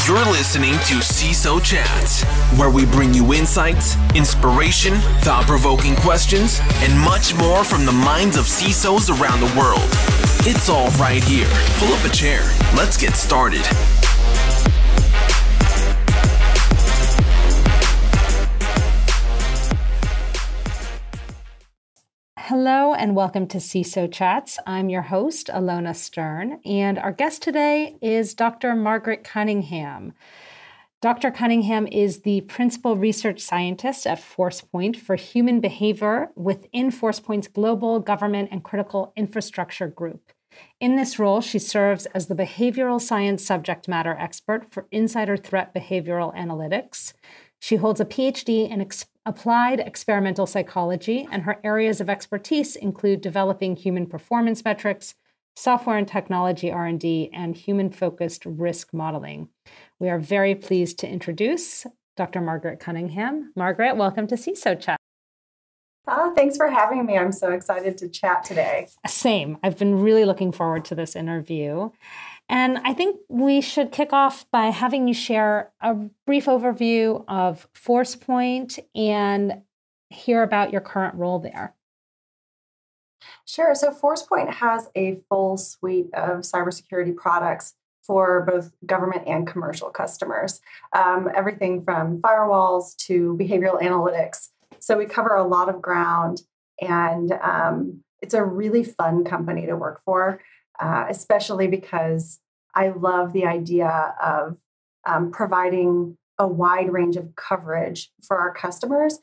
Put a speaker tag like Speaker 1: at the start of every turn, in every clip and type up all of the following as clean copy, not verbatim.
Speaker 1: You're listening to CISO Chats, where we bring you insights, inspiration, thought-provoking questions, and much more from the minds of CISOs around the world. It's all right here. Pull up a chair. Let's get started.
Speaker 2: Hello and welcome to CISO Chats. I'm your host, Alona Stern, and our guest today is Dr. Margaret Cunningham. Dr. Cunningham is the principal research scientist at Forcepoint for human behavior within Forcepoint's global government and critical infrastructure group. In this role, she serves as the behavioral science subject matter expert for insider threat behavioral analytics. She holds a PhD in applied experimental psychology, and her areas of expertise include developing human performance metrics, software and technology R&D, and human-focused risk modeling. We are very pleased to introduce Dr. Margaret Cunningham. Margaret, welcome to CISO Chat.
Speaker 3: Thanks for having me. I'm so excited to chat today.
Speaker 2: Same. I've been really looking forward to this interview. And I think we should kick off by having you share a brief overview of Forcepoint and hear about your current role there.
Speaker 3: Sure. So Forcepoint has a full suite of cybersecurity products for both government and commercial customers, everything from firewalls to behavioral analytics. So we cover a lot of ground, and it's a really fun company to work for. Especially because I love the idea of providing a wide range of coverage for our customers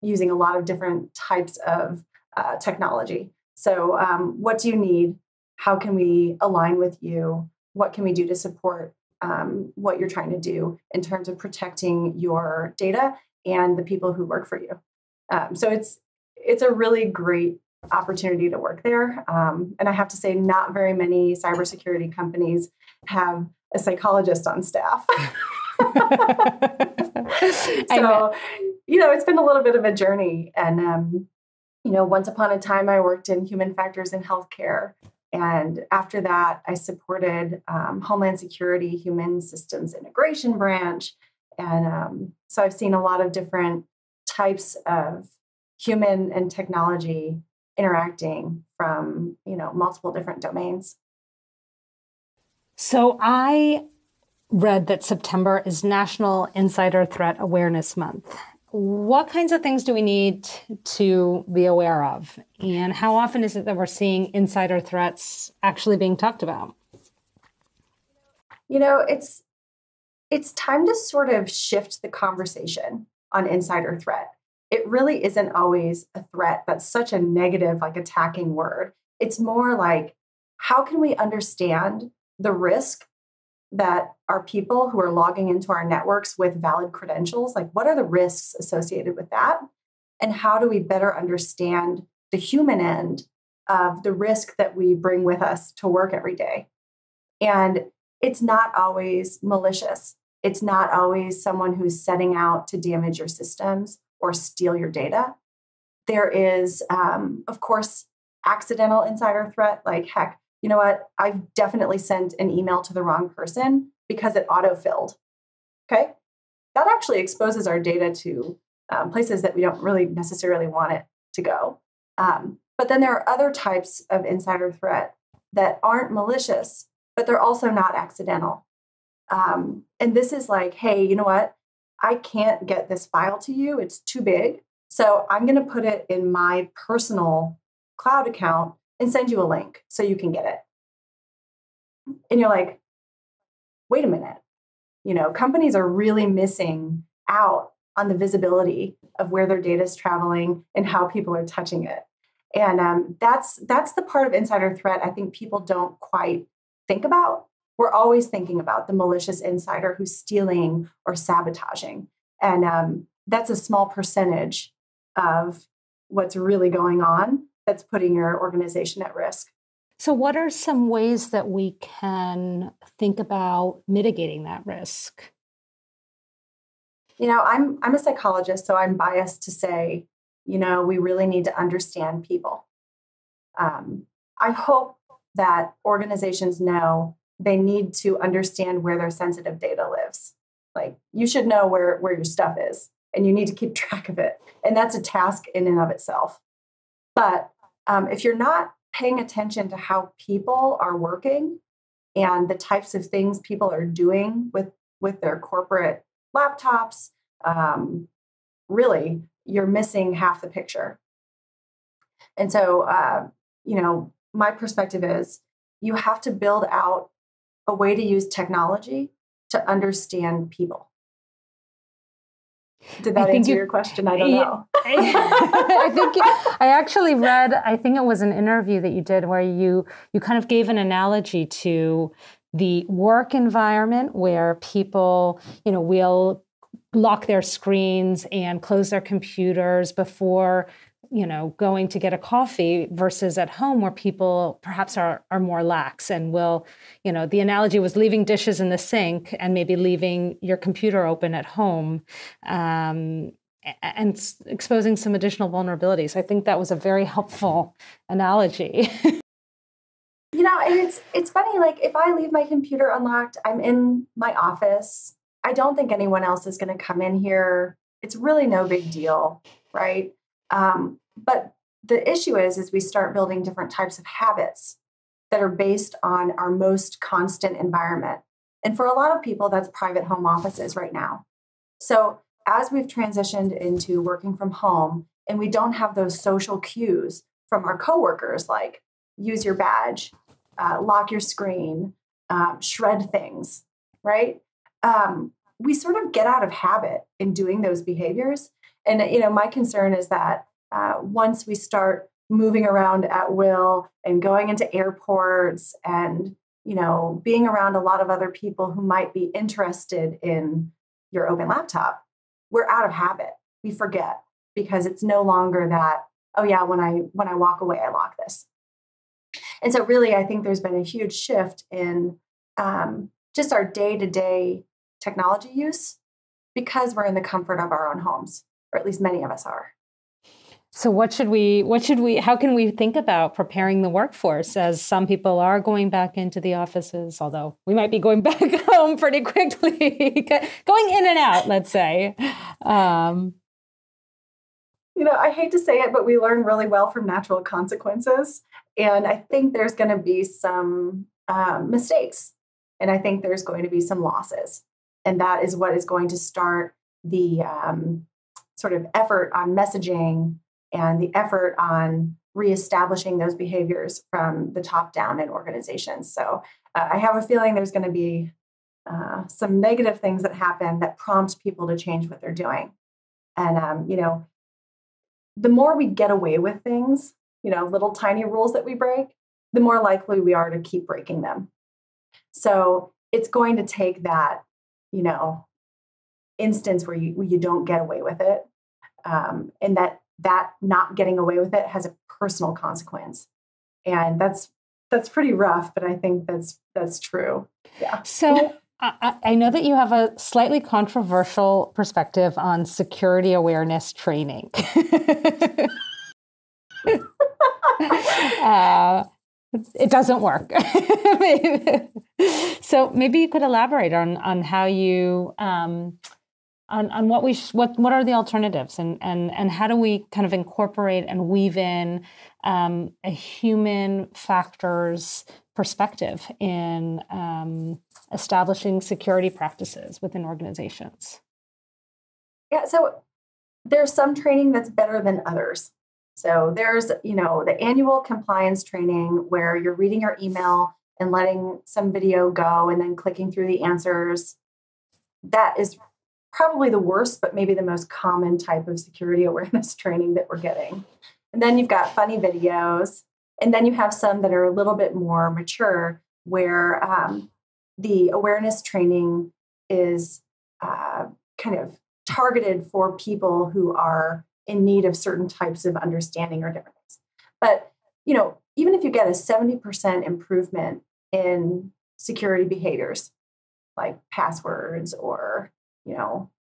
Speaker 3: using a lot of different types of technology. So what do you need? How can we align with you? What can we do to support what you're trying to do in terms of protecting your data and the people who work for you? So it's a really great opportunity to work there. And I have to say, not very many cybersecurity companies have a psychologist on staff. So, it's been a little bit of a journey. And, once upon a time, I worked in human factors in healthcare. And after that, I supported Homeland Security, Human Systems Integration Branch. And so I've seen a lot of different types of human and technology interacting from, multiple different domains.
Speaker 2: So I read that September is National Insider Threat Awareness Month. What kinds of things do we need to be aware of? And how often is it that we're seeing insider threats actually being talked about?
Speaker 3: It's time to sort of shift the conversation on insider threat. It really isn't always a threat that's such a negative, attacking word. It's more like, how can we understand the risk that our people who are logging into our networks with valid credentials, what are the risks associated with that? And how do we better understand the human end of the risk that we bring with us to work every day? And it's not always malicious. It's not always someone who's setting out to damage your systems or steal your data. There is, of course, accidental insider threat. Heck, you know what? I've definitely sent an email to the wrong person because it autofilled. Okay? That actually exposes our data to places that we don't really necessarily want it to go. But then there are other types of insider threat that aren't malicious, but they're also not accidental. And this is hey, you know what? I can't get this file to you. It's too big. So I'm going to put it in my personal cloud account and send you a link so you can get it. And you're like, wait a minute. Companies are really missing out on the visibility of where their data is traveling and how people are touching it. And that's the part of insider threat I think people don't quite think about. We're always thinking about the malicious insider who's stealing or sabotaging. And that's a small percentage of what's really going on that's putting your organization at risk.
Speaker 2: So what are some ways that we can think about mitigating that risk?
Speaker 3: I'm a psychologist, so I'm biased to say, we really need to understand people. I hope that organizations know they need to understand where their sensitive data lives. Like, you should know where your stuff is, and you need to keep track of it. And that's a task in and of itself. But if you're not paying attention to how people are working and the types of things people are doing with their corporate laptops, really, you're missing half the picture. And so, my perspective is you have to build out a way to use technology to understand people. Did that answer your question? I don't know.
Speaker 2: I actually read, I think it was an interview that you did where you kind of gave an analogy to the work environment where people, will lock their screens and close their computers before, going to get a coffee, versus at home where people perhaps are more lax and will, the analogy was leaving dishes in the sink and maybe leaving your computer open at home, and exposing some additional vulnerabilities. I think that was a very helpful analogy.
Speaker 3: And it's funny, like, if I leave my computer unlocked, I'm in my office. I don't think anyone else is going to come in here. It's really no big deal, right? But the issue is we start building different types of habits that are based on our most constant environment. And for a lot of people, that's private home offices right now. So as we've transitioned into working from home and we don't have those social cues from our coworkers, like use your badge, lock your screen, shred things, right? We sort of get out of habit in doing those behaviors. And, my concern is that once we start moving around at will and going into airports and, being around a lot of other people who might be interested in your open laptop, we're out of habit. We forget because it's no longer that, oh yeah, when I walk away, I lock this. And so really, I think there's been a huge shift in just our day-to-day technology use because we're in the comfort of our own homes, or at least many of us are.
Speaker 2: So how can we think about preparing the workforce, as some people are going back into the offices, although we might be going back home pretty quickly, going in and out, let's say.
Speaker 3: I hate to say it, but we learn really well from natural consequences. And I think there's going to be some mistakes. And I think there's going to be some losses. And that is what is going to start the sort of effort on messaging and the effort on reestablishing those behaviors from the top down in organizations. So I have a feeling there's going to be some negative things that happen that prompt people to change what they're doing. And, the more we get away with things, little tiny rules that we break, the more likely we are to keep breaking them. So it's going to take that, instance where you don't get away with it. And that not getting away with it has a personal consequence. And that's pretty rough, but I think that's true. Yeah.
Speaker 2: So I know that you have a slightly controversial perspective on security awareness training. It doesn't work. So maybe you could elaborate on how you on what are the alternatives, and how do we kind of incorporate and weave in a human factors perspective in establishing security practices within organizations?
Speaker 3: Yeah, so there's some training that's better than others. So there's, the annual compliance training where you're reading your email and letting some video go and then clicking through the answers. That is probably the worst, but maybe the most common type of security awareness training that we're getting. And then you've got funny videos. And then you have some that are a little bit more mature where the awareness training is kind of targeted for people who are in need of certain types of understanding or different things. But, even if you get a 70% improvement in security behaviors, like passwords or,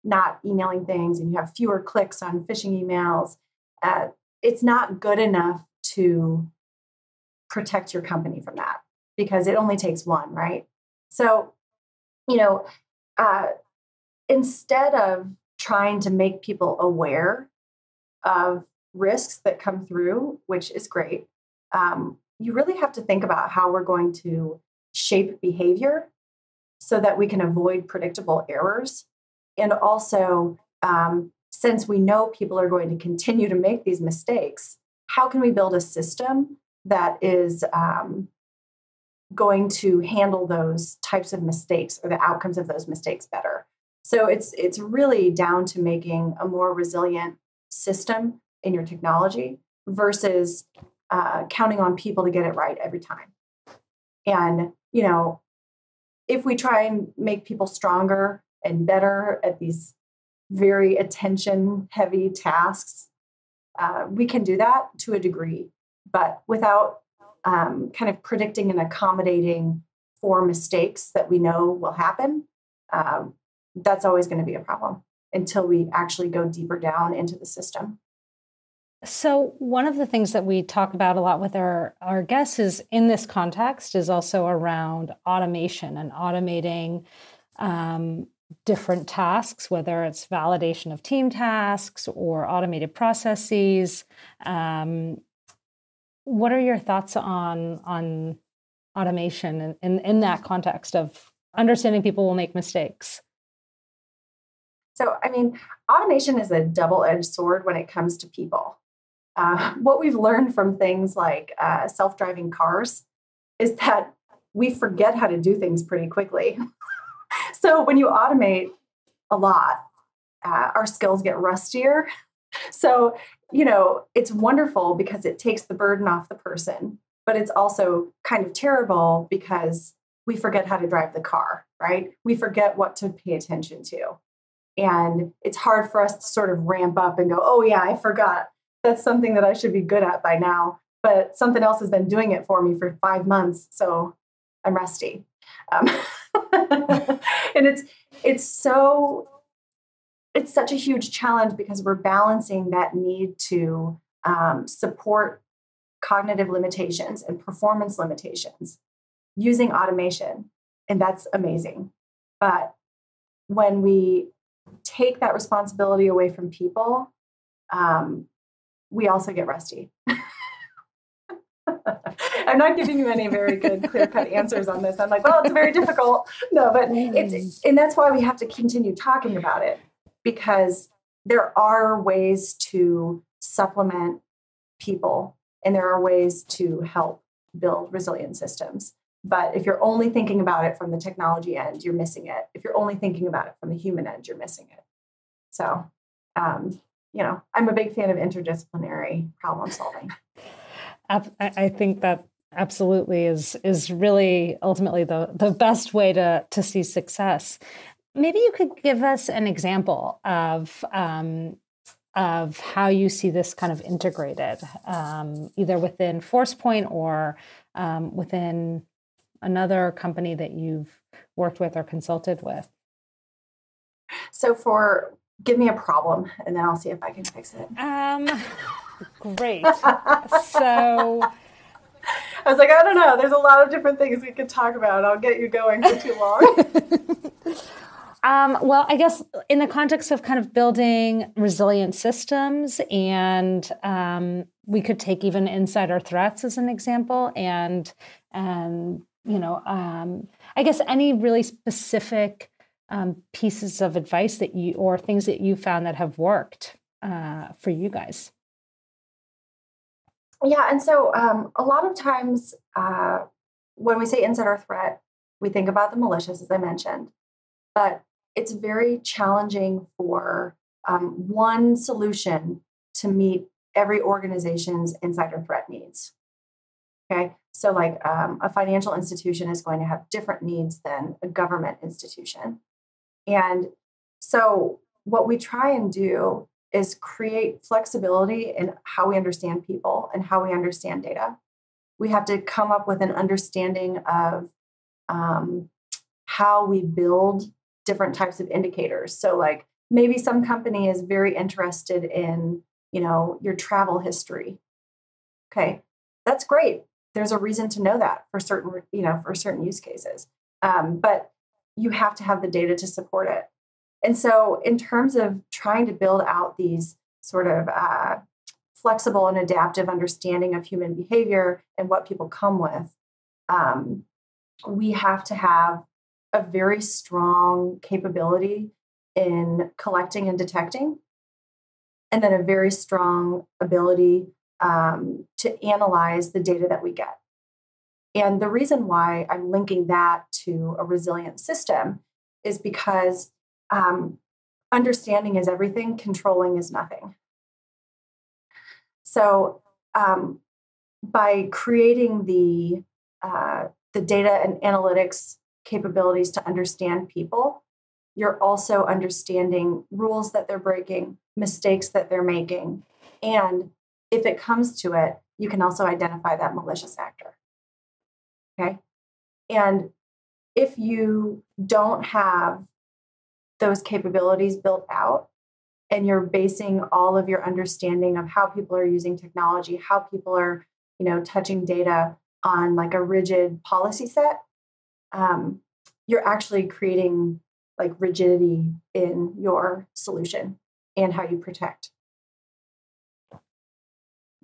Speaker 3: not emailing things, and you have fewer clicks on phishing emails, it's not good enough to protect your company from that. because it only takes one, right? So, you know, uh, instead of trying to make people aware of risks that come through, which is great, you really have to think about how we're going to shape behavior so that we can avoid predictable errors. And also, since we know people are going to continue to make these mistakes, how can we build a system that is going to handle those types of mistakes or the outcomes of those mistakes better? So it's really down to making a more resilient system in your technology versus counting on people to get it right every time. And, if we try and make people stronger and better at these very attention heavy tasks, we can do that to a degree, but without kind of predicting and accommodating for mistakes that we know will happen, that's always going to be a problem until we actually go deeper down into the system.
Speaker 2: So one of the things that we talk about a lot with our guests is in this context is also around automation and automating different tasks, whether it's validation of team tasks or automated processes. What are your thoughts on automation in that context of understanding people will make mistakes?
Speaker 3: So, automation is a double-edged sword when it comes to people. What we've learned from things like self-driving cars is that we forget how to do things pretty quickly. So when you automate a lot, our skills get rustier. So, it's wonderful because it takes the burden off the person, but it's also kind of terrible because we forget how to drive the car, right? We forget what to pay attention to. And it's hard for us to sort of ramp up and go, oh yeah, I forgot. That's something that I should be good at by now, but something else has been doing it for me for 5 months, so I'm rusty. And it's such a huge challenge because we're balancing that need to support cognitive limitations and performance limitations using automation, and that's amazing. But when we take that responsibility away from people, we also get rusty. I'm not giving you any very good clear-cut answers on this. I'm like, well, it's very difficult. No, but and that's why we have to continue talking about it, because there are ways to supplement people and there are ways to help build resilient systems. But if you're only thinking about it from the technology end, you're missing it. If you're only thinking about it from the human end, you're missing it. So, I'm a big fan of interdisciplinary problem solving.
Speaker 2: I think that absolutely is really ultimately the best way to see success. Maybe you could give us an example of how you see this kind of integrated, either within Forcepoint or within another company that you've worked with or consulted with.
Speaker 3: So give me a problem and then I'll see if I can fix it.
Speaker 2: Great. So
Speaker 3: I was like, I don't know. There's a lot of different things we could talk about. I'll get you going for too long.
Speaker 2: Well, I guess in the context of kind of building resilient systems, and we could take even insider threats as an example, and I guess any really specific pieces of advice that or things that you found that have worked for you guys.
Speaker 3: Yeah, and so a lot of times when we say insider threat, we think about the malicious, as I mentioned, but it's very challenging for one solution to meet every organization's insider threat needs. Okay, so like a financial institution is going to have different needs than a government institution. And so what we try and do is create flexibility in how we understand people and how we understand data. We have to come up with an understanding of how we build different types of indicators. So like maybe some company is very interested in, your travel history. Okay, that's great. there's a reason to know that for certain use cases. But you have to have the data to support it. And so in terms of trying to build out these sort of flexible and adaptive understanding of human behavior and what people come with, we have to have a very strong capability in collecting and detecting, and then a very strong ability to analyze the data that we get. And the reason why I'm linking that to a resilient system is because understanding is everything, controlling is nothing. So by creating the data and analytics capabilities to understand people, you're also understanding rules that they're breaking, mistakes that they're making. And if it comes to it, you can also identify that malicious actor. Okay. And if you don't have those capabilities built out, and you're basing all of your understanding of how people are using technology, how people are, touching data on like a rigid policy set, you're actually creating like rigidity in your solution and how you protect.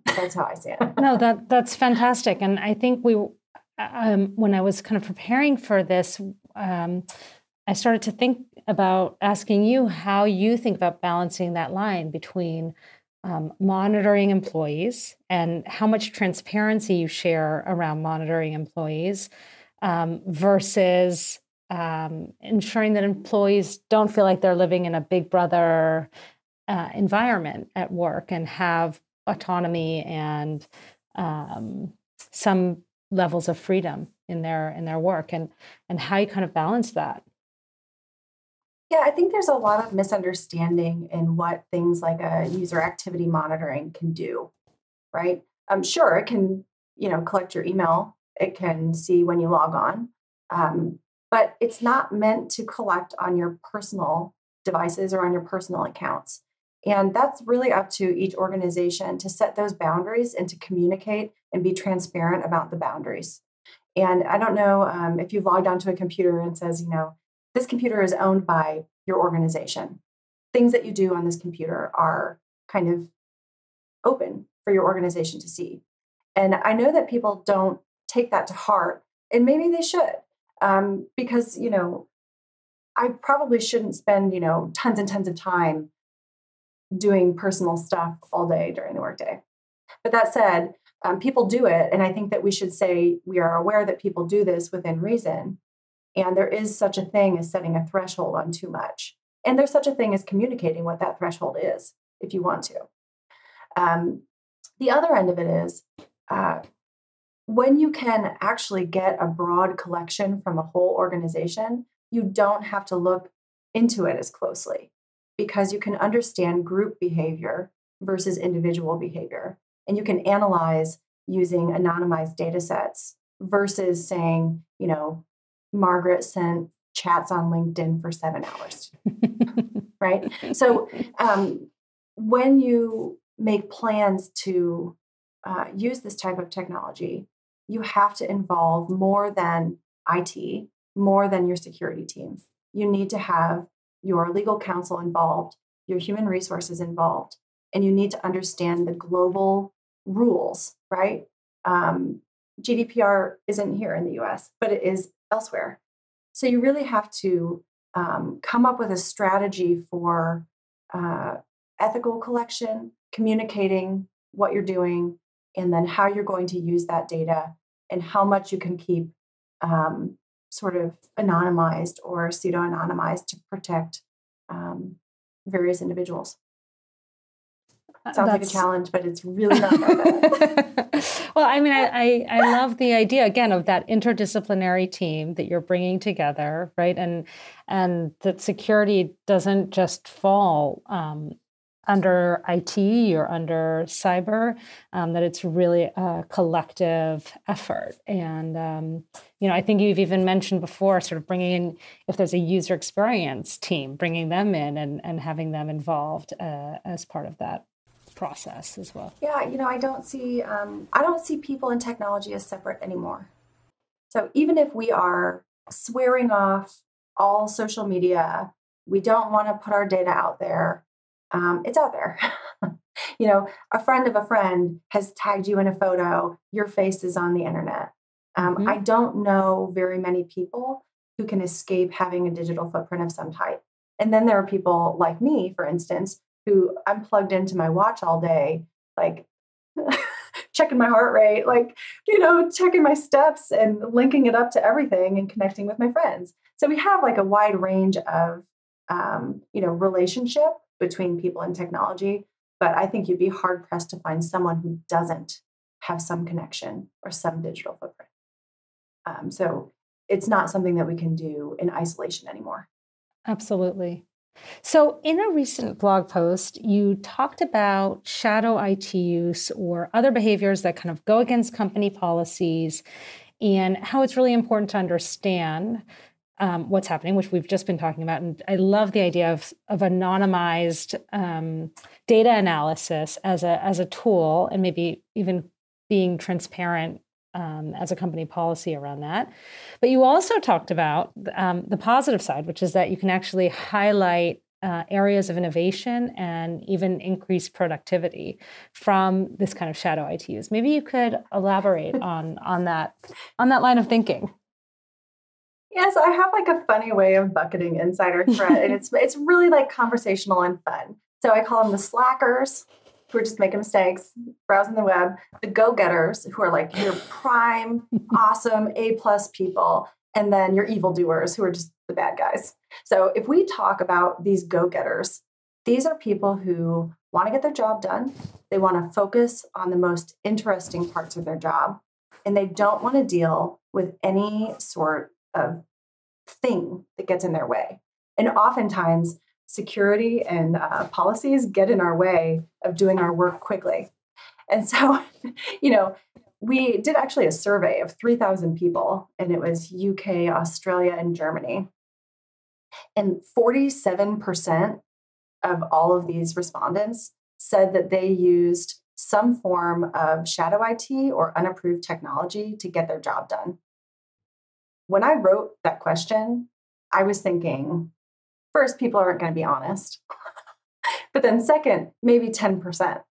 Speaker 3: That's how I see it.
Speaker 2: No, that's fantastic. And I think when I was kind of preparing for this, I started to think about asking you how you think about balancing that line between monitoring employees and how much transparency you share around monitoring employees versus ensuring that employees don't feel like they're living in a Big Brother environment at work and have autonomy and some levels of freedom in their work, and how you kind of balance that.
Speaker 3: Yeah, I think there's a lot of misunderstanding in what things like a user activity monitoring can do, right? Sure, it can, collect your email. It can see when you log on, but it's not meant to collect on your personal devices or on your personal accounts. And that's really up to each organization to set those boundaries and to communicate and be transparent about the boundaries. And I don't know if you've logged onto a computer and says, this computer is owned by your organization. Things that you do on this computer are kind of open for your organization to see. And I know that people don't take that to heart, and maybe they should, because, I probably shouldn't spend, tons and tons of time doing personal stuff all day during the workday. But that said, people do it. And I think that we should say we are aware that people do this within reason. And there is such a thing as setting a threshold on too much. And there's such a thing as communicating what that threshold is, if you want to. The other end of it is when you can actually get a broad collection from a whole organization, you don't have to look into it as closely because you can understand group behavior versus individual behavior. And you can analyze using anonymized data sets versus saying, Margaret sent chats on LinkedIn for 7 hours, right? So when you make plans to use this type of technology, you have to involve more than IT, more than your security team. You need to have your legal counsel involved, your human resources involved, and you need to understand the global rules, right? GDPR isn't here in the US, but it is elsewhere. So you really have to come up with a strategy for ethical collection, communicating what you're doing, and then how you're going to use that data and how much you can keep sort of anonymized or pseudo-anonymized to protect various individuals. Sounds like a challenge, but it's really not that bad.
Speaker 2: Well, I mean, I love the idea, again, of that interdisciplinary team that you're bringing together, right? And that security doesn't just fall under IT or under cyber, that it's really a collective effort. And, I think you've even mentioned before sort of bringing in, if there's a user experience team, bringing them in and having them involved as part of that process as well.
Speaker 3: Yeah, I don't see people and technology as separate anymore. So even if we are swearing off all social media, we don't want to put our data out there. It's out there. A friend of a friend has tagged you in a photo. Your face is on the internet. I don't know very many people who can escape having a digital footprint of some type. And then there are people like me, for instance, who I'm plugged into my watch all day, like checking my heart rate, checking my steps and linking it up to everything and connecting with my friends. So we have like a wide range of, relationship between people and technology. But I think you'd be hard pressed to find someone who doesn't have some connection or some digital footprint. So it's not something that we can do in isolation anymore.
Speaker 2: Absolutely. So in a recent blog post, you talked about shadow IT use or other behaviors that kind of go against company policies and how it's really important to understand what's happening, which we've just been talking about. And I love the idea of anonymized data analysis as a tool, and maybe even being transparent as a company policy around that. But you also talked about the positive side, which is that you can actually highlight areas of innovation and even increase productivity from this kind of shadow IT use. Maybe you could elaborate on that line of thinking.
Speaker 3: Yes, I have like a funny way of bucketing insider threat, and it's really like conversational and fun. So I call them the slackers, who are just making mistakes, browsing the web, the go-getters, who are like your prime, awesome, A+ people, and then your evildoers, who are just the bad guys. So if we talk about these go-getters, these are people who want to get their job done. They want to focus on the most interesting parts of their job, and they don't want to deal with any sort of thing that gets in their way. And oftentimes, security and policies get in our way of doing our work quickly. And so, we did actually a survey of 3,000 people, and it was UK, Australia, and Germany. And 47% of all of these respondents said that they used some form of shadow IT or unapproved technology to get their job done. When I wrote that question, I was thinking, first, people aren't going to be honest. But then second, maybe 10%.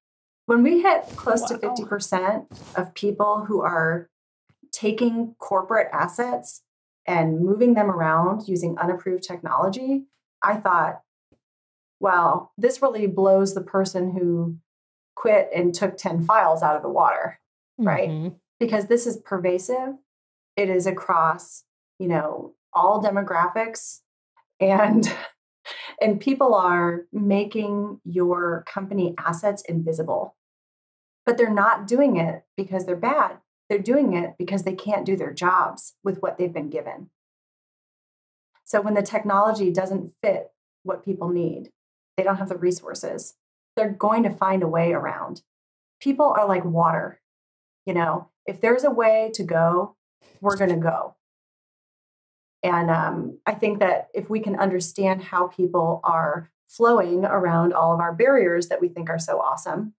Speaker 3: When we hit close to 50% of people who are taking corporate assets and moving them around using unapproved technology, I thought, wow, this really blows the person who quit and took 10 files out of the water, right? Because this is pervasive. It is across, all demographics, and people are making your company assets invisible. But they're not doing it because they're bad. They're doing it because they can't do their jobs with what they've been given. So when the technology doesn't fit what people need, they don't have the resources, they're going to find a way around. People are like water. If there's a way to go, we're going to go. And I think that if we can understand how people are flowing around all of our barriers that we think are so awesome,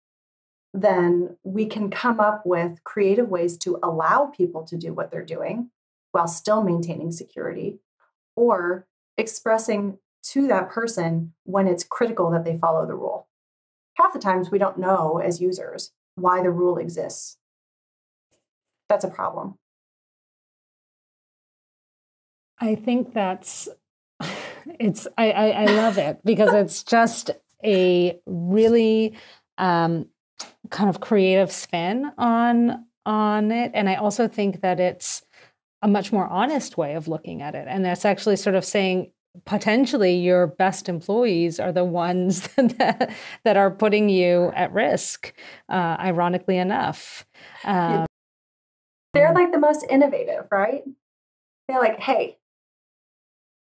Speaker 3: then we can come up with creative ways to allow people to do what they're doing while still maintaining security, or expressing to that person when it's critical that they follow the rule. Half the times we don't know as users why the rule exists. That's a problem.
Speaker 2: I think I love it because it's just a really kind of creative spin on it. And I also think that it's a much more honest way of looking at it. And that's actually sort of saying potentially your best employees are the ones that are putting you at risk, ironically enough.
Speaker 3: They're like the most innovative, right? They're like, hey,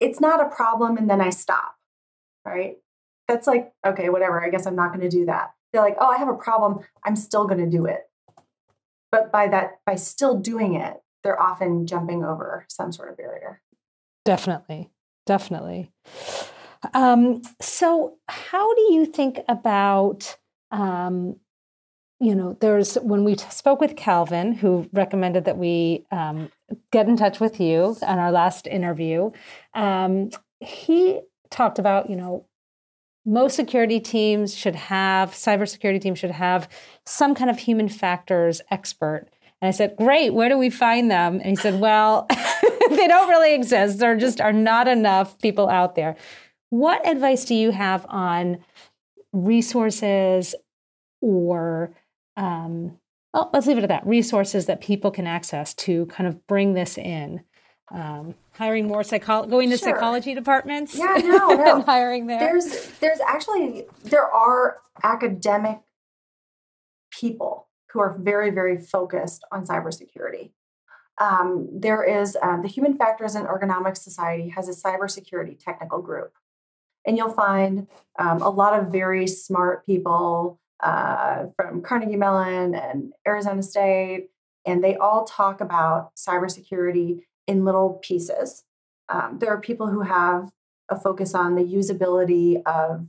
Speaker 3: it's not a problem, and then I stop, right? That's like, okay, whatever, I guess I'm not going to do that. They're like, oh, I have a problem, I'm still going to do it. But by still doing it, they're often jumping over some sort of barrier.
Speaker 2: Definitely. So how do you think about There's when we spoke with Calvin, who recommended that we get in touch with you on our last interview. He talked about, most cybersecurity teams should have some kind of human factors expert. And I said, great, where do we find them? And he said, well, they don't really exist. There just are not enough people out there. What advice do you have on resources or, let's leave it at that, resources that people can access to kind of bring this in? Hiring more going to psychology departments.
Speaker 3: Yeah, no.
Speaker 2: And hiring there.
Speaker 3: There are academic people who are very, very focused on cybersecurity. There is the Human Factors and Ergonomics Society has a cybersecurity technical group, and you'll find a lot of very smart people from Carnegie Mellon and Arizona State, and they all talk about cybersecurity in little pieces. There are people who have a focus on the usability of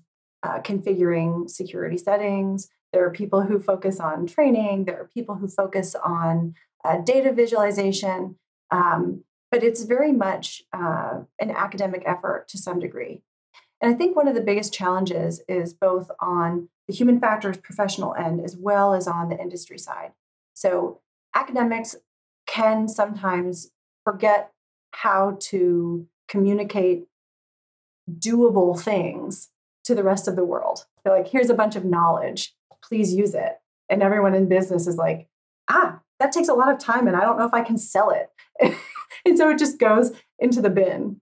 Speaker 3: configuring security settings. There are people who focus on training. There are people who focus on data visualization. But it's very much an academic effort to some degree. And I think one of the biggest challenges is both on the human factors professional end as well as on the industry side. So academics can sometimes forget how to communicate doable things to the rest of the world. They're like, here's a bunch of knowledge, please use it. And everyone in business is like, that takes a lot of time and I don't know if I can sell it. And so it just goes into the bin.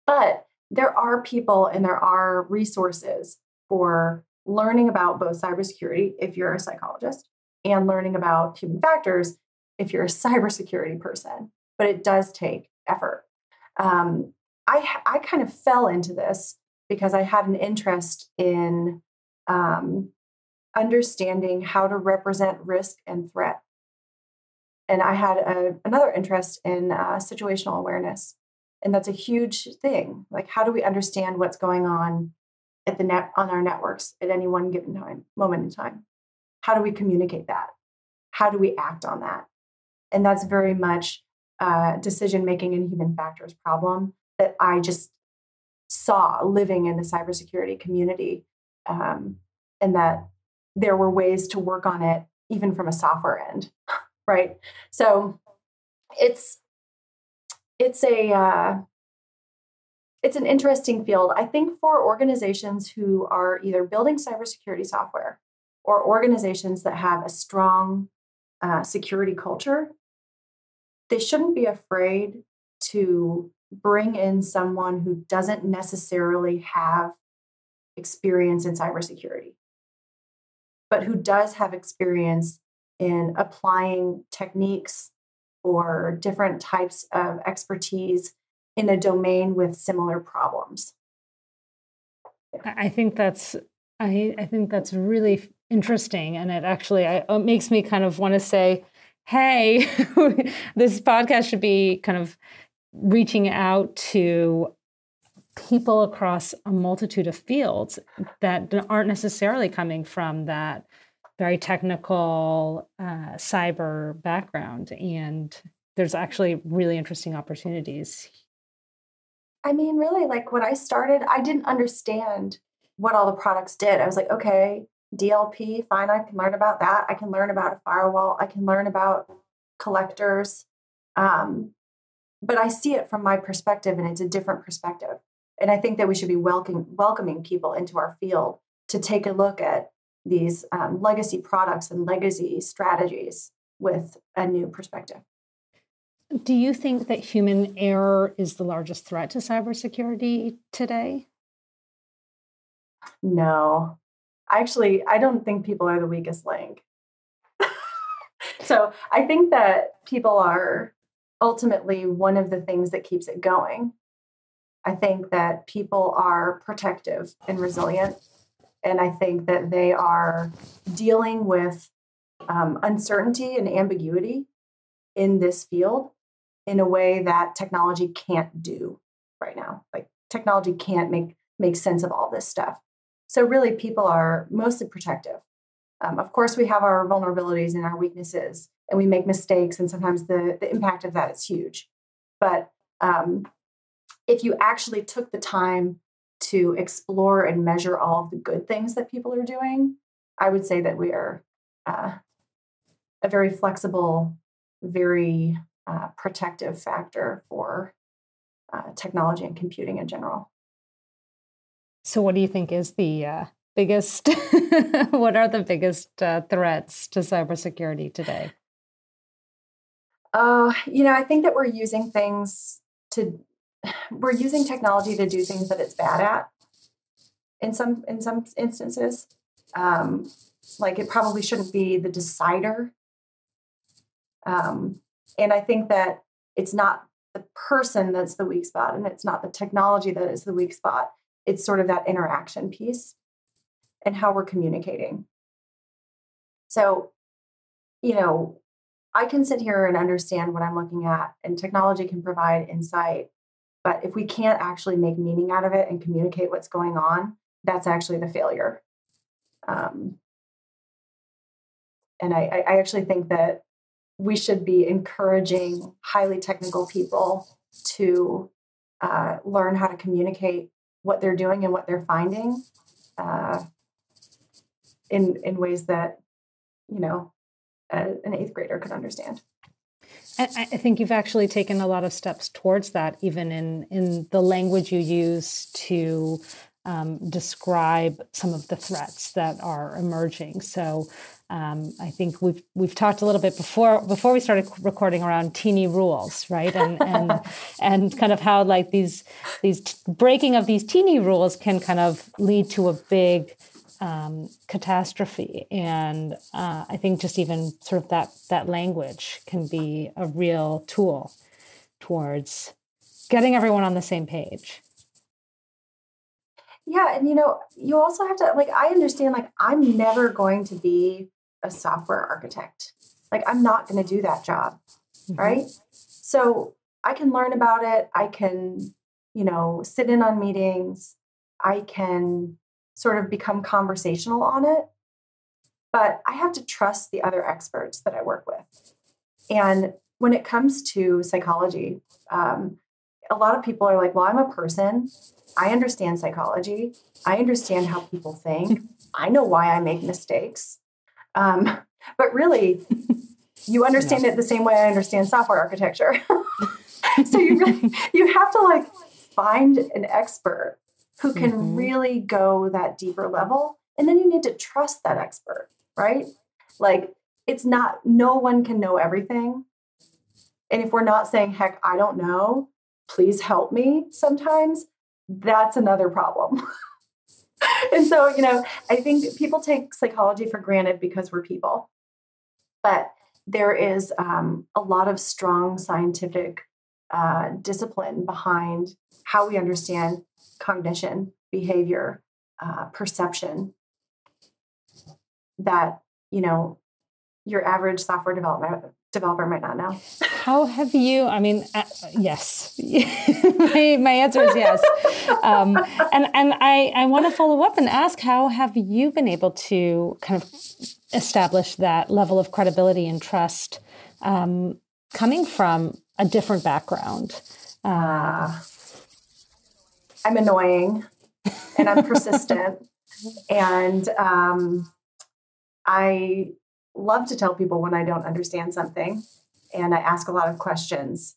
Speaker 3: But there are people and there are resources for learning about both cybersecurity if you're a psychologist and learning about human factors if you're a cybersecurity person. But it does take effort. I kind of fell into this because I had an interest in understanding how to represent risk and threat. And I had another interest in situational awareness. And that's a huge thing. Like, how do we understand what's going on on our networks at any one given moment in time? How do we communicate that? How do we act on that? And that's very much decision-making and human factors problem that I just saw living in the cybersecurity community, and that there were ways to work on it even from a software end, right? So it's an interesting field. I think for organizations who are either building cybersecurity software or organizations that have a strong security culture, they shouldn't be afraid to bring in someone who doesn't necessarily have experience in cybersecurity, but who does have experience in applying techniques or different types of expertise in a domain with similar problems.
Speaker 2: I think that's really interesting, and it makes me kind of want to say, hey, this podcast should be kind of reaching out to people across a multitude of fields that aren't necessarily coming from that very technical cyber background. And there's actually really interesting opportunities.
Speaker 3: I mean, really, like when I started, I didn't understand what all the products did. I was like, okay, DLP, fine, I can learn about that. I can learn about a firewall. I can learn about collectors. But I see it from my perspective, and it's a different perspective. And I think that we should be welcoming people into our field to take a look at these legacy products and legacy strategies with a new perspective.
Speaker 2: Do you think that human error is the largest threat to cybersecurity today?
Speaker 3: No. Actually, I don't think people are the weakest link. So I think that people are ultimately one of the things that keeps it going. I think that people are protective and resilient. And I think that they are dealing with uncertainty and ambiguity in this field in a way that technology can't do right now. Like technology can't make sense of all this stuff. So really, people are mostly protective. Of course, we have our vulnerabilities and our weaknesses, and we make mistakes, and sometimes the impact of that is huge. But if you actually took the time to explore and measure all of the good things that people are doing, I would say that we are a very flexible, very protective factor for technology and computing in general.
Speaker 2: So what do you think is the biggest, what are the biggest threats to cybersecurity today?
Speaker 3: I think that we're using technology to do things that it's bad at in some instances. Like it probably shouldn't be the decider. And I think that it's not the person that's the weak spot, and it's not the technology that is the weak spot. It's sort of that interaction piece and how we're communicating. So, I can sit here and understand what I'm looking at, and technology can provide insight. But if we can't actually make meaning out of it and communicate what's going on, that's actually the failure. And I actually think that we should be encouraging highly technical people to learn how to communicate what they're doing and what they're finding in ways that, an eighth grader could understand.
Speaker 2: I think you've actually taken a lot of steps towards that, even in the language you use to describe some of the threats that are emerging. So I think we've talked a little bit before we started recording around teeny rules, right? And kind of how like these breaking of these teeny rules can kind of lead to a big catastrophe. And I think just even sort of that language can be a real tool towards getting everyone on the same page.
Speaker 3: Yeah. And, you also have to, I understand, I'm never going to be a software architect. I'm not going to do that job. Mm-hmm. Right. So I can learn about it. I can, sit in on meetings. I can sort of become conversational on it. But I have to trust the other experts that I work with. And when it comes to psychology, a lot of people are like, well, I'm a person. I understand psychology. I understand how people think. I know why I make mistakes. But really, you understand it the same way I understand software architecture. So you have to find an expert who can really go that deeper level. And then you need to trust that expert, right? It's not, no one can know everything. And if we're not saying, heck, I don't know, please help me sometimes, that's another problem. And so, I think people take psychology for granted because we're people. But there is a lot of strong scientific discipline behind how we understand cognition, behavior, perception that, your average software developer might not know.
Speaker 2: How have you, yes, my answer is yes. And I want to follow up and ask, how have you been able to kind of establish that level of credibility and trust coming from a different background?
Speaker 3: I'm annoying and I'm persistent. And I love to tell people when I don't understand something, and I ask a lot of questions.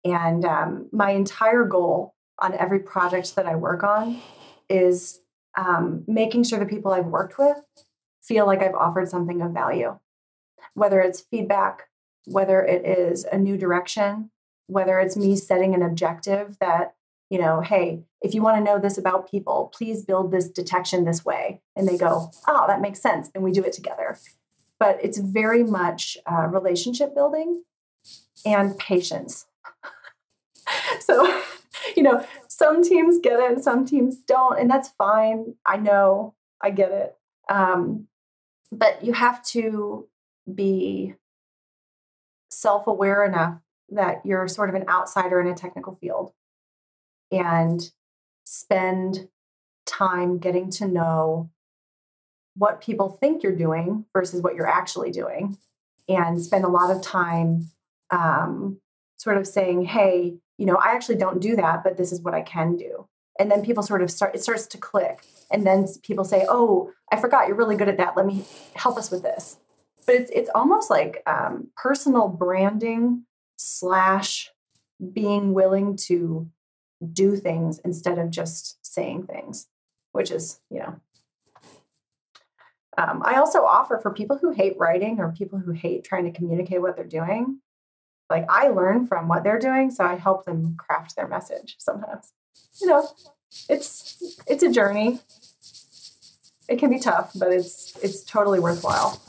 Speaker 3: And my entire goal on every project that I work on is making sure the people I've worked with feel like I've offered something of value, whether it's feedback, whether it is a new direction, whether it's me setting an objective that, hey, if you want to know this about people, please build this detection this way. And they go, oh, that makes sense. And we do it together. But it's very much relationship building and patience. So, some teams get it and some teams don't, and that's fine. I know, I get it. But you have to be self-aware enough that you're sort of an outsider in a technical field and spend time getting to know what people think you're doing versus what you're actually doing, and spend a lot of time sort of saying, hey, I actually don't do that, but this is what I can do. And then people sort of it starts to click. And then people say, oh, I forgot you're really good at that. Let me help us with this. But it's almost like personal branding / being willing to do things instead of just saying things, which is, I also offer for people who hate writing or people who hate trying to communicate what they're doing. Like, I learn from what they're doing, so I help them craft their message sometimes. It's a journey. It can be tough, but it's totally worthwhile.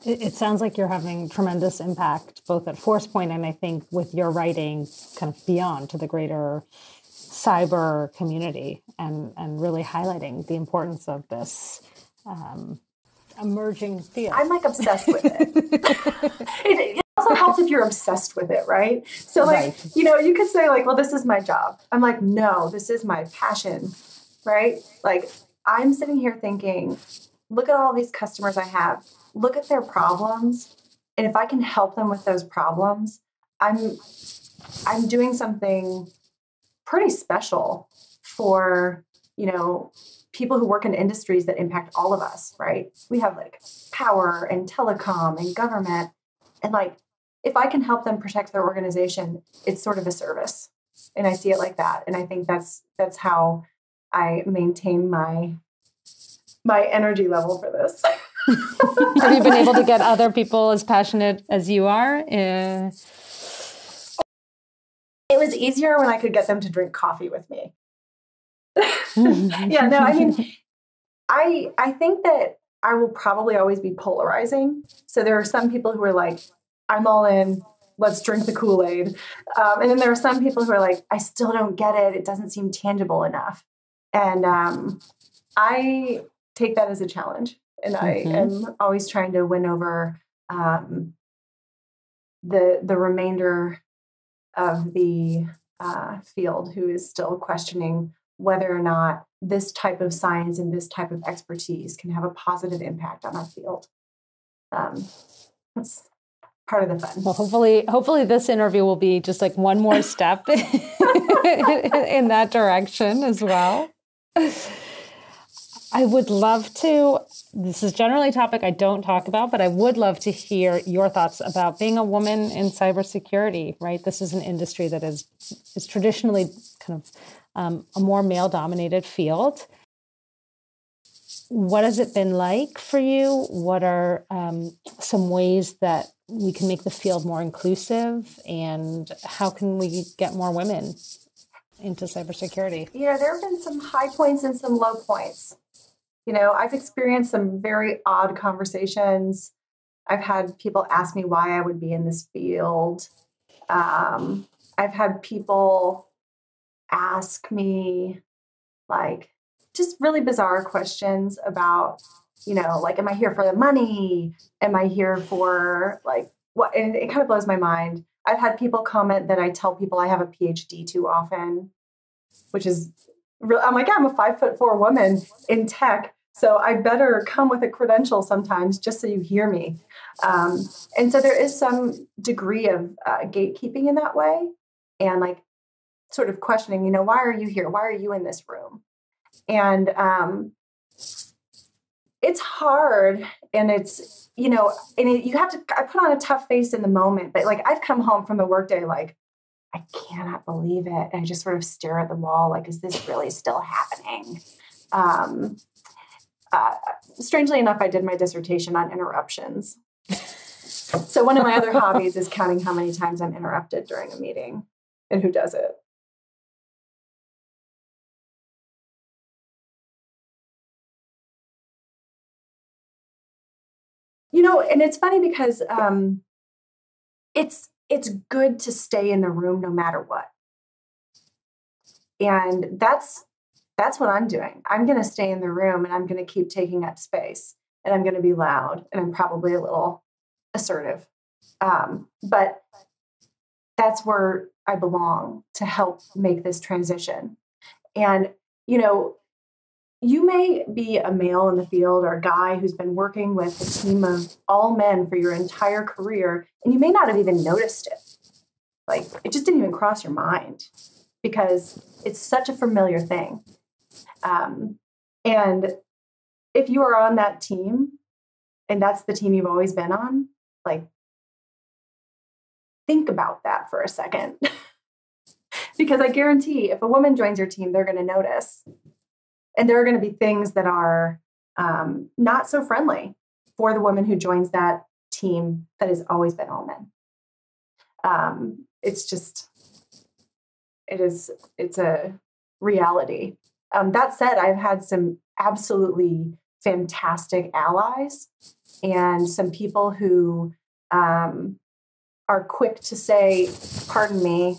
Speaker 2: It sounds like you're having tremendous impact both at Forcepoint and I think with your writing kind of beyond to the greater cyber community and really highlighting the importance of this emerging field.
Speaker 3: I'm like obsessed with it. It also helps if you're obsessed with it, right? So like, right. You could say like, well, this is my job. I'm like, no, this is my passion, right? Like, I'm sitting here thinking, look at all these customers I have. Look at their problems. And if I can help them with those problems, I'm doing something pretty special for, people who work in industries that impact all of us, right? We have like power and telecom and government. And like, if I can help them protect their organization, it's sort of a service. And I see it like that. And I think that's how I maintain my energy level for this.
Speaker 2: Have you been able to get other people as passionate as you are? It
Speaker 3: was easier when I could get them to drink coffee with me. Yeah, no, I mean, I think that I will probably always be polarizing. So there are some people who are like, I'm all in, let's drink the Kool-Aid. And then there are some people who are like, I still don't get it. It doesn't seem tangible enough. And I take that as a challenge. And I am always trying to win over the remainder of the field who is still questioning whether or not this type of science and this type of expertise can have a positive impact on our field. That's part of the fun.
Speaker 2: Well, hopefully this interview will be just like one more step in that direction as well. I would love to, this is generally a topic I don't talk about, but I would love to hear your thoughts about being a woman in cybersecurity, right? This is an industry that is traditionally kind of a more male-dominated field. What has it been like for you? What are some ways that we can make the field more inclusive? And how can we get more women into cybersecurity?
Speaker 3: There have been some high points and some low points. I've experienced some very odd conversations. I've had people ask me why I would be in this field. I've had people ask me like just really bizarre questions about, like, am I here for the money? Am I here for like what? And it kind of blows my mind. I've had people comment that I tell people I have a PhD too often, which is real. I'm like, yeah, I'm a 5'4" woman in tech. So I better come with a credential sometimes just so you hear me. And so there is some degree of gatekeeping in that way. And like sort of questioning, why are you here? Why are you in this room? And it's hard. And it's, you have to, I put on a tough face in the moment, but like I've come home from a workday like, I cannot believe it. And I just sort of stare at the wall like, is this really still happening? Strangely enough, I did my dissertation on interruptions. So one of my other hobbies is counting how many times I'm interrupted during a meeting and who does it. And it's funny because it's good to stay in the room no matter what. And that's what I'm doing. I'm going to stay in the room and I'm going to keep taking up space and I'm going to be loud and I'm probably a little assertive. But that's where I belong to help make this transition. And, you may be a male in the field or a guy who's been working with a team of all men for your entire career, and you may not have even noticed it. Like, it just didn't even cross your mind because it's such a familiar thing. And if you are on that team, and that's the team you've always been on, like, think about that for a second. Because I guarantee if a woman joins your team, they're going to notice. And there are going to be things that are not so friendly for the woman who joins that team that has always been all men. It's a reality. That said, I've had some absolutely fantastic allies and some people who are quick to say, pardon me,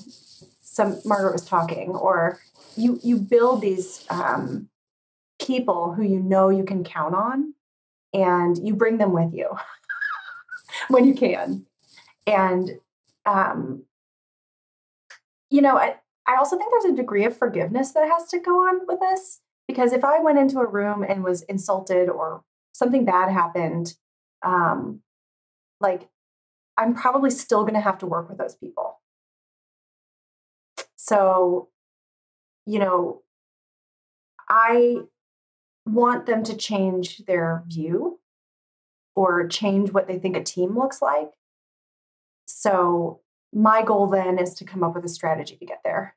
Speaker 3: Margaret was talking, or you build these people who you know you can count on, and you bring them with you when you can. And, I also think there's a degree of forgiveness that has to go on with this, because if I went into a room and was insulted or something bad happened, I'm probably still going to have to work with those people. So, I want them to change their view or change what they think a team looks like. So my goal then is to come up with a strategy to get there.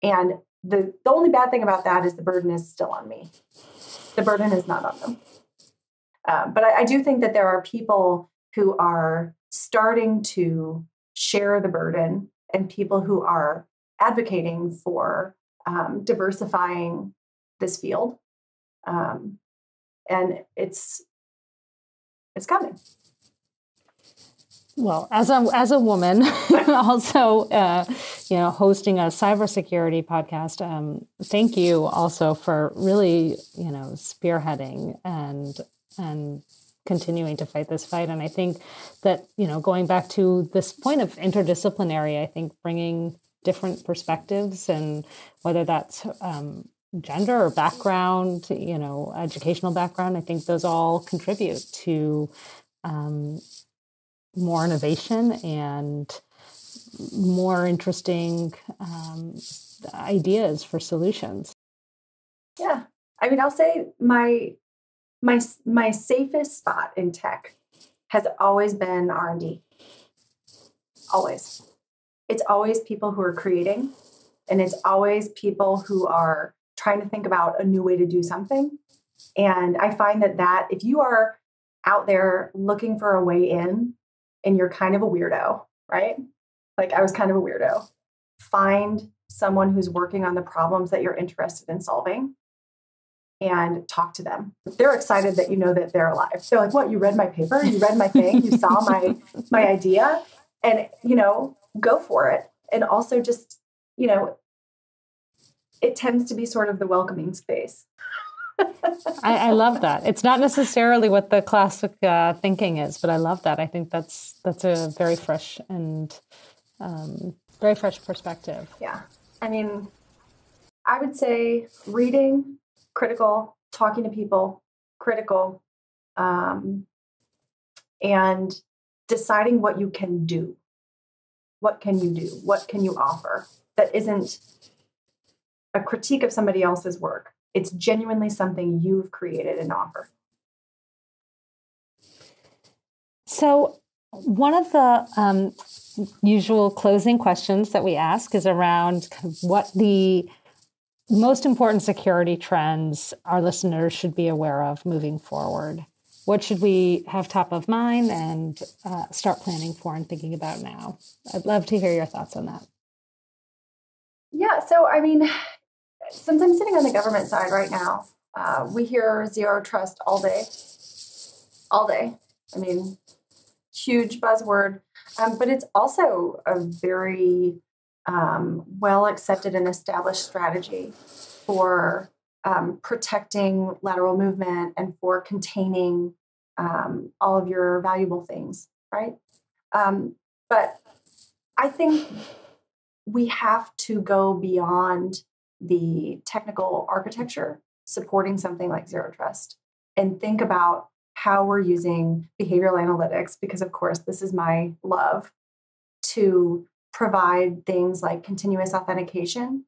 Speaker 3: And the only bad thing about that is the burden is still on me. The burden is not on them. But I do think that there are people who are starting to share the burden and people who are advocating for diversifying this field. And it's coming.
Speaker 2: Well, as a woman, also, hosting a cybersecurity podcast, thank you also for really, spearheading and continuing to fight this fight. And I think that, going back to this point of interdisciplinary, I think bringing different perspectives, and whether that's gender or background, educational background, I think those all contribute to more innovation and more interesting ideas for solutions.
Speaker 3: Yeah. I mean, I'll say my safest spot in tech has always been R&D. Always. It's always people who are creating, and it's always people who are trying to think about a new way to do something. And I find that if you are out there looking for a way in, and you're kind of a weirdo, right? Like, I was kind of a weirdo. Find someone who's working on the problems that you're interested in solving and talk to them. They're excited that you know that they're alive. They're like, what, you read my paper? You read my thing? You saw my idea? And, go for it. And also just, it tends to be sort of the welcoming space.
Speaker 2: I love that. It's not necessarily what the classic thinking is, but I love that. I think that's a very fresh and very fresh perspective.
Speaker 3: Yeah. I mean, I would say reading, critical, talking to people, critical, and deciding what you can do. What can you do? What can you offer that isn't a critique of somebody else's work? It's genuinely something you've created and offer.
Speaker 2: So one of the usual closing questions that we ask is around what the most important security trends our listeners should be aware of moving forward. What should we have top of mind and start planning for and thinking about now? I'd love to hear your thoughts on that.
Speaker 3: Yeah, so I mean, since I'm sitting on the government side right now, we hear zero trust all day. All day. I mean, huge buzzword, but it's also a very well accepted and established strategy for protecting lateral movement and for containing all of your valuable things, right? But I think we have to go beyond the technical architecture supporting something like Zero Trust and think about how we're using behavioral analytics, because of course, this is my love, to provide things like continuous authentication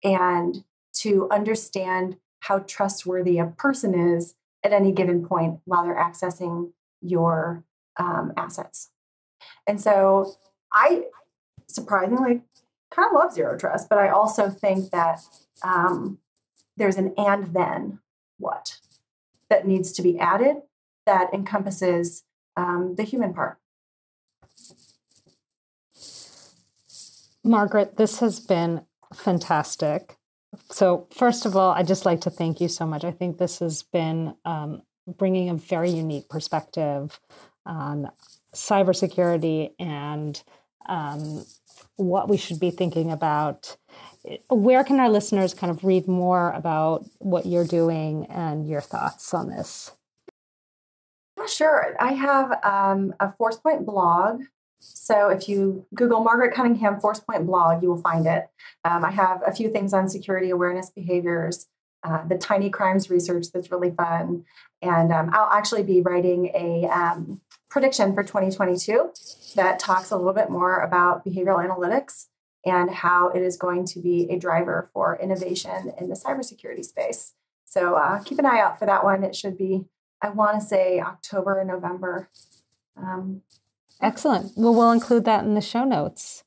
Speaker 3: and to understand how trustworthy a person is at any given point while they're accessing your assets. And so I surprisingly kind of love Zero Trust, but I also think that there's an and then what that needs to be added that encompasses the human part.
Speaker 2: Margaret, this has been fantastic. So first of all, I'd just like to thank you so much. I think this has been bringing a very unique perspective on cybersecurity and what we should be thinking about. Where can our listeners kind of read more about what you're doing and your thoughts on this?
Speaker 3: Sure. I have a Forcepoint blog. So if you Google Margaret Cunningham Forcepoint blog, you will find it. I have a few things on security awareness behaviors, the tiny crimes research that's really fun. And I'll actually be writing a prediction for 2022 that talks a little bit more about behavioral analytics and how it is going to be a driver for innovation in the cybersecurity space. So keep an eye out for that one. It should be, I want to say, October or November.
Speaker 2: Excellent. Well, we'll include that in the show notes.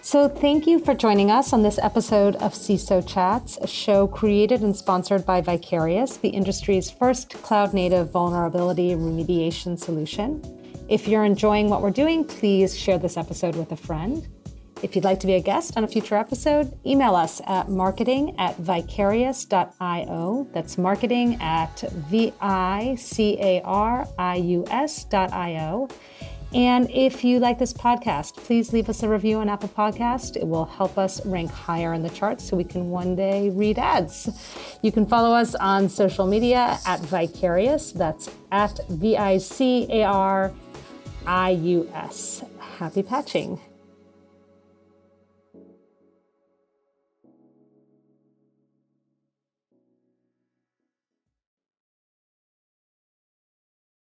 Speaker 2: So thank you for joining us on this episode of CISO Chats, a show created and sponsored by Vicarious, the industry's first cloud-native vulnerability remediation solution. If you're enjoying what we're doing, please share this episode with a friend. If you'd like to be a guest on a future episode, email us at marketing@vicarious.io. That's marketing@vicarious.io. And if you like this podcast, please leave us a review on Apple Podcast. It will help us rank higher in the charts so we can one day read ads. You can follow us on social media at Vicarious. That's at VICARIUS. Happy patching.